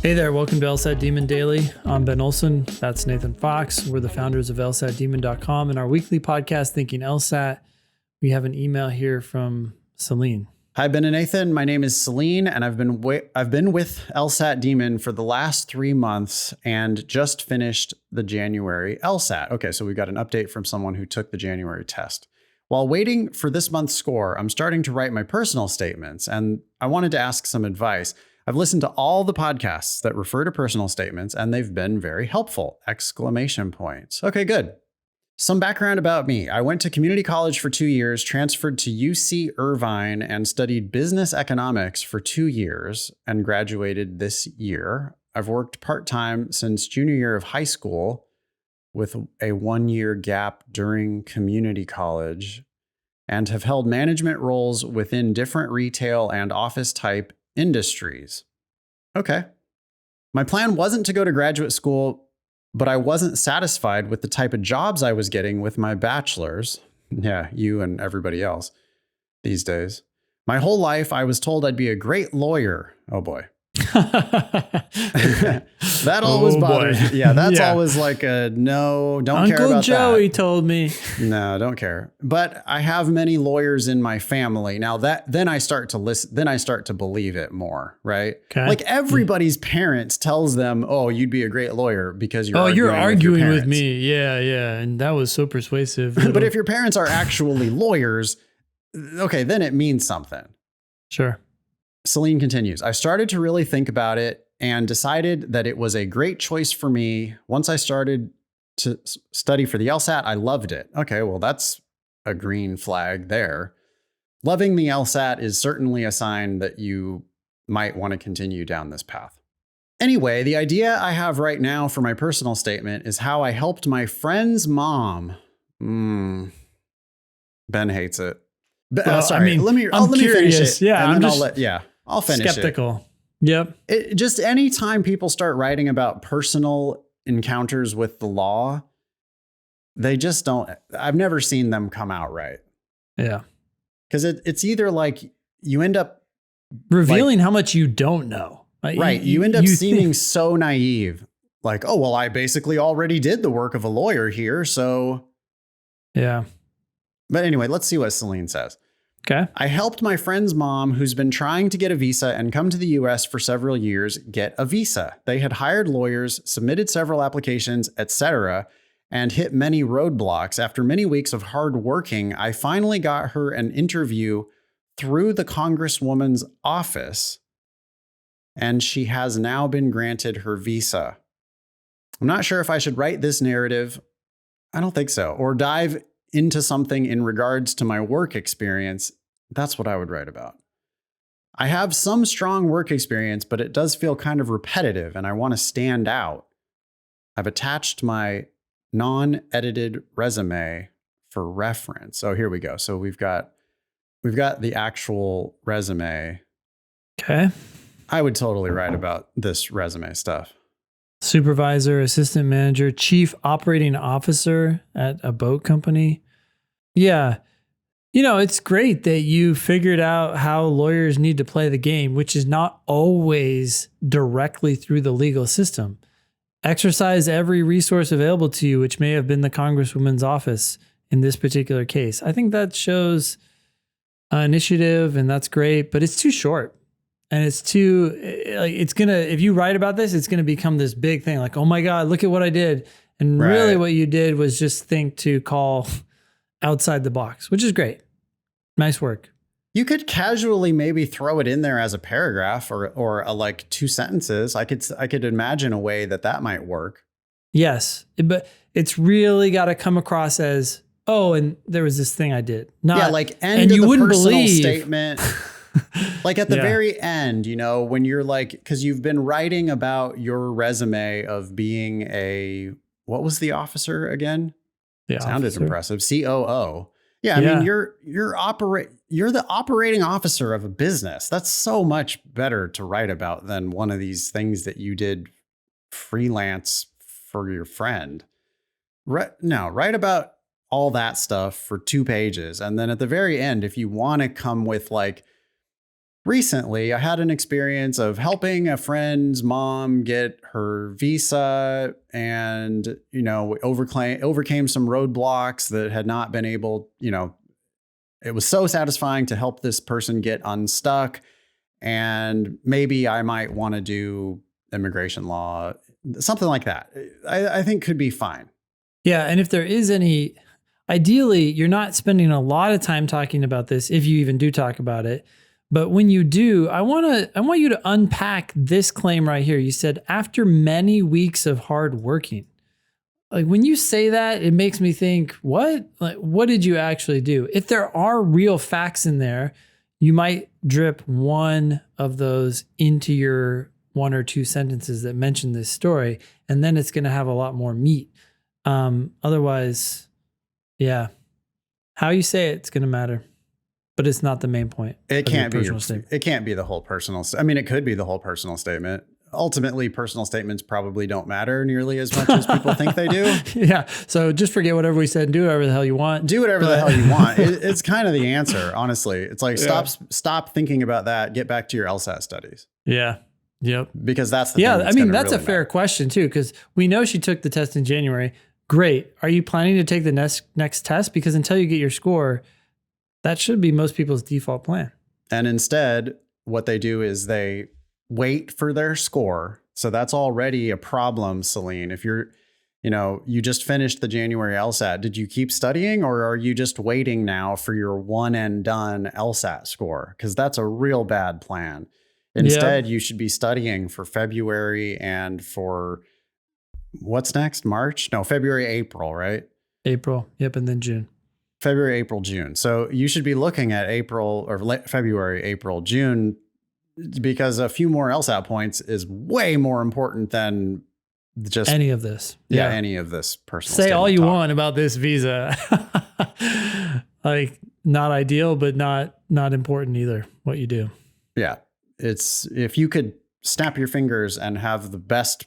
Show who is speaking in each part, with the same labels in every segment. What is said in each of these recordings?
Speaker 1: Hey there, welcome to LSAT Demon Daily. I'm Ben Olson. That's Nathan Fox. We're the founders of LSATdemon.com and our weekly podcast, Thinking LSAT. We have an email here from Celine.
Speaker 2: Hi, Ben and Nathan. My name is Celine, and I've been with LSAT Demon for the last 3 months and just finished the January LSAT. Okay, so we got an update from someone who took the January test. While waiting for this month's score, I'm starting to write my personal statements, and I wanted to ask some advice. I've listened to all the podcasts that refer to personal statements, and they've been very helpful! Exclamation points. Okay, good. Some background about me. I went to community college for 2 years, transferred to UC Irvine, and studied business economics for 2 years and graduated this year. I've worked part-time since junior year of high school with a 1-year gap during community college and have held management roles within different retail and office type industries. Okay. My plan wasn't to go to graduate school, but I wasn't satisfied with the type of jobs I was getting with my bachelor's. Yeah, you and everybody else these days. My whole life, I was told I'd be a great lawyer. Oh boy. That always bothers me. Yeah, that's always like a no, don't care about that.
Speaker 1: Uncle Joey told me.
Speaker 2: No, don't care. But I have many lawyers in my family. Now then I start to listen, then I start to believe it more, right? Okay. Like everybody's parents tells them, "Oh, you'd be a great lawyer because you're
Speaker 1: arguing with me." Yeah. And that was so persuasive.
Speaker 2: But if your parents are actually lawyers, okay, then it means something.
Speaker 1: Sure.
Speaker 2: Celine continues, I started to really think about it and decided that it was a great choice for me. Once I started to study for the LSAT, I loved it. Okay, well, that's a green flag there. Loving the LSAT is certainly a sign that you might want to continue down this path. Anyway, the idea I have right now for my personal statement is how I helped my friend's mom. Ben hates it. Sorry, let me finish it.
Speaker 1: Yeah,
Speaker 2: I'll finish
Speaker 1: skeptical. Yep.
Speaker 2: Just anytime people start writing about personal encounters with the law, they just don't. I've never seen them come out right.
Speaker 1: Yeah.
Speaker 2: Because it's either like you end up
Speaker 1: revealing how much you don't know.
Speaker 2: Right. You end up seeming so naive. Like, oh, well, I basically already did the work of a lawyer here. So.
Speaker 1: Yeah.
Speaker 2: But anyway, let's see what Celine says.
Speaker 1: Okay.
Speaker 2: I helped my friend's mom, who's been trying to get a visa and come to the US for several years, get a visa. They had hired lawyers, submitted several applications, etc., and hit many roadblocks. After many weeks of hard working, I finally got her an interview through the Congresswoman's office, and she has now been granted her visa. I'm not sure if I should write this narrative. I don't think so. Or dive into something in regards to my work experience. That's what I would write about. I have some strong work experience, but it does feel kind of repetitive and I want to stand out. I've attached my non-edited resume for reference. Oh, here we go. So we've got the actual resume.
Speaker 1: Okay.
Speaker 2: I would totally write about this resume stuff.
Speaker 1: Supervisor, assistant manager, chief operating officer at a boat company. Yeah. You know, it's great that you figured out how lawyers need to play the game, which is not always directly through the legal system. Exercise every resource available to you, which may have been the Congresswoman's office in this particular case. I think that shows initiative, and that's great, but it's too short. And it's too, like, if you write about this, it's going to become this big thing. Like, oh my God, look at what I did. And really what you did was just think to call outside the box, which is great. Nice work.
Speaker 2: You could casually maybe throw it in there as a paragraph or a, like 2 sentences. I could imagine a way that might work.
Speaker 1: Yes. But it's really got to come across as, oh, and there was this thing I did.
Speaker 2: Like end of the personal statement. Like at the very end, you know, when you're like, because you've been writing about your resume of being what was the officer again? Sounded impressive. COO. Yeah, I mean, you're the operating officer of a business. That's so much better to write about than one of these things that you did freelance for your friend. Write about all that stuff for 2 pages. And then at the very end, if you want to come with like recently I had an experience of helping a friend's mom get her visa, and, you know, overcame some roadblocks that had not been able, you know, it was so satisfying to help this person get unstuck. And maybe I might want to do immigration law, something like that. I think could be fine.
Speaker 1: Yeah. And if there is any, ideally, you're not spending a lot of time talking about this, if you even do talk about it. But when you do, I want you to unpack this claim right here. You said, after many weeks of hard working. Like, when you say that, it makes me think, what? Like, what did you actually do? If there are real facts in there, you might drip one of those into your 1 or 2 sentences that mention this story, and then it's going to have a lot more meat. Otherwise, yeah, how you say it's going to matter, but it's not the main point.
Speaker 2: It can't be it can't be the whole personal. I mean, it could be the whole personal statement. Ultimately, personal statements probably don't matter nearly as much as people think they do.
Speaker 1: Yeah. So just forget whatever we said and do whatever the hell you want.
Speaker 2: Do whatever the hell you want. It's kind of the answer, honestly. It's like, stop thinking about that. Get back to your LSAT studies.
Speaker 1: Yeah. Yep.
Speaker 2: Because that's the
Speaker 1: thing.
Speaker 2: Yeah,
Speaker 1: I mean, that's really a fair question too, because we know she took the test in January. Great. Are you planning to take the next test? Because until you get your score, that should be most people's default plan.
Speaker 2: And instead, what they do is they wait for their score. So that's already a problem, Celine. If you're, you know, you just finished the January LSAT, did you keep studying, or are you just waiting now for your one and done LSAT score? Because that's a real bad plan. Instead, you should be studying for February and for what's next? March? No, February, April, right?
Speaker 1: April. Yep. And then June.
Speaker 2: February, April, June. So you should be looking at April or February, April, June, because a few more LSAT points is way more important than just
Speaker 1: any of this.
Speaker 2: Yeah, any of this personal.
Speaker 1: Say all you want about this visa. Like, not ideal, but not important either, what you do.
Speaker 2: Yeah. It's, if you could snap your fingers and have the best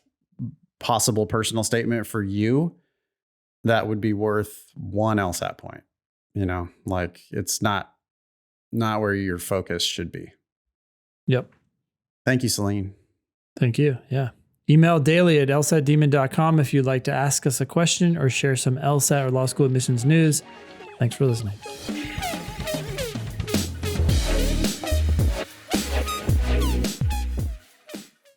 Speaker 2: possible personal statement for you, that would be worth 1 LSAT point. You know, like, it's not where your focus should be.
Speaker 1: Yep.
Speaker 2: Thank you, Celine.
Speaker 1: Thank you. Yeah. Email daily@lsatdemon.com if you'd like to ask us a question or share some LSAT or law school admissions news. Thanks for listening.